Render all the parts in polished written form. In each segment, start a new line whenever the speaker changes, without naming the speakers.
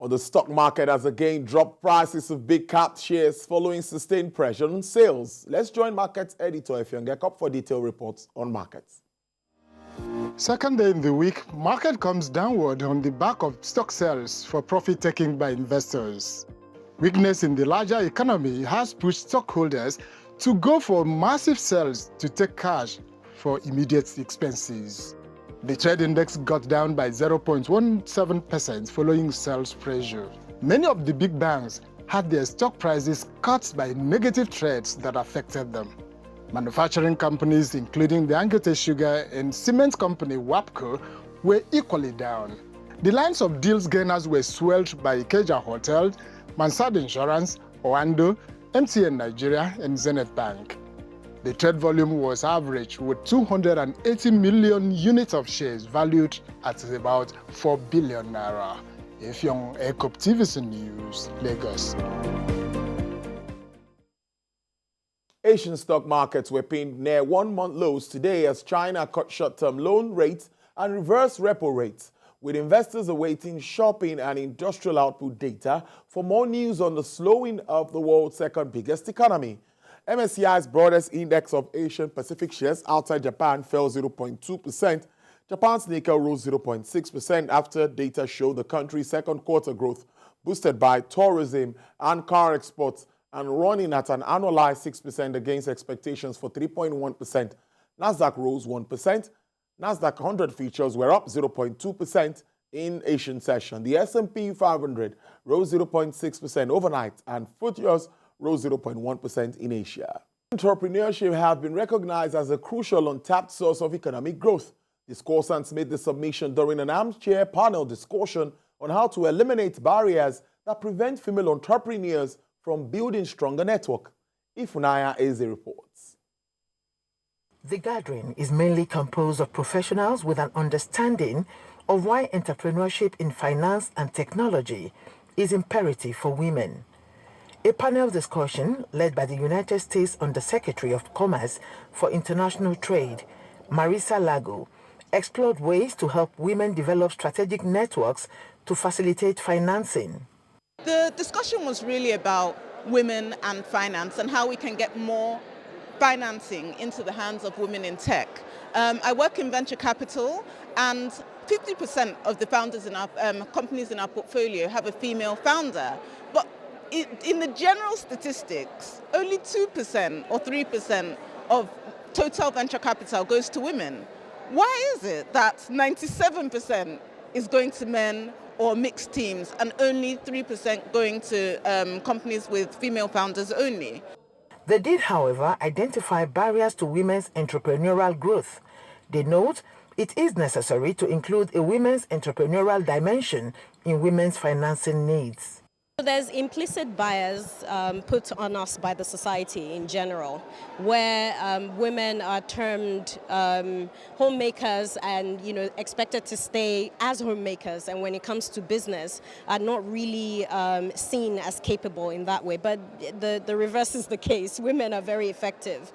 The stock market has again dropped prices of big cap shares following sustained pressure on sales. Let's join markets editor Effiong Gekop for detailed reports on markets.
Second day in the week, market comes downward on the back of stock sales for profit taking by investors. Weakness in the larger economy has pushed stockholders to go for massive sales to take cash for immediate expenses. The trade index got down by 0.17% following sales pressure. Many of the big banks had their stock prices cut by negative trades that affected them. Manufacturing companies, including the Dangote Sugar and cement company WAPCO, were equally down. The lines of deals gainers were swelled by Ikeja Hotel, Mansard Insurance, Oando, MTN Nigeria, and Zenith Bank. The trade volume was average with 280 million units of shares valued at about 4 billion naira. Effiong Gekop, TVC News, Lagos.
Asian stock markets were pinned near one-month lows today as China cut short-term loan rates and reversed repo rates, with investors awaiting shopping and industrial output data for more news on the slowing of the world's second biggest economy. MSCI's broadest index of Asian Pacific shares outside Japan fell 0.2%. Japan's Nikkei rose 0.6% after data showed the country's second quarter growth, boosted by tourism and car exports, and running at an annualized 6% against expectations for 3.1%. Nasdaq rose 1%. Nasdaq 100 futures were up 0.2% in Asian session. The S&P 500 rose 0.6% overnight, and futures rose 0.1% in Asia. Entrepreneurship has been recognized as a crucial untapped source of economic growth. Discussants made the submission during an armchair panel discussion on how to eliminate barriers that prevent female entrepreneurs from building stronger network. Ifunanya Eze reports.
The gathering is mainly composed of professionals with an understanding of why entrepreneurship in finance and technology is imperative for women. A panel discussion led by the United States Undersecretary of Commerce for International Trade, Marisa Lago, explored ways to help women develop strategic networks to facilitate financing.
The discussion was really about women and finance and how we can get more financing into the hands of women in tech. I work in venture capital, and 50% of the founders in our companies in our portfolio have a female founder. But in the general statistics, only 2% or 3% of total venture capital goes to women. Why is it that 97% is going to men or mixed teams and only 3% going to companies with female founders only?
They did, however, identify barriers to women's entrepreneurial growth. They note it is necessary to include a women's entrepreneurial dimension in women's financing needs.
There's implicit bias put on us by the society in general, where women are termed homemakers and expected to stay as homemakers, and when it comes to business, are not really seen as capable in that way. But the reverse is the case. Women are very effective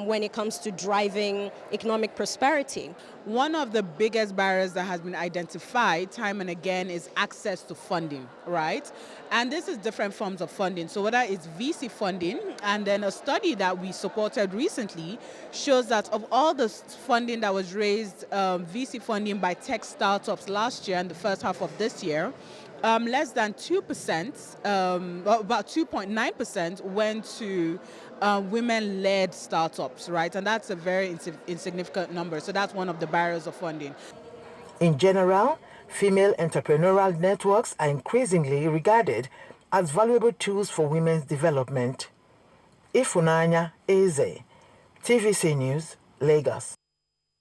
when it comes to driving economic prosperity.
One of the biggest barriers that has been identified time and again is access to funding, right? And this is different forms of funding. So whether it's VC funding, and then a study that we supported recently shows that of all the funding that was raised, VC funding by tech startups last year and the first half of this year, less than 2%, about 2.9% went to women-led startups, right? And that's a very insignificant number. So that's one of the barriers of funding.
In general, female entrepreneurial networks are increasingly regarded as valuable tools for women's development. Ifunanya Eze, TVC News, Lagos.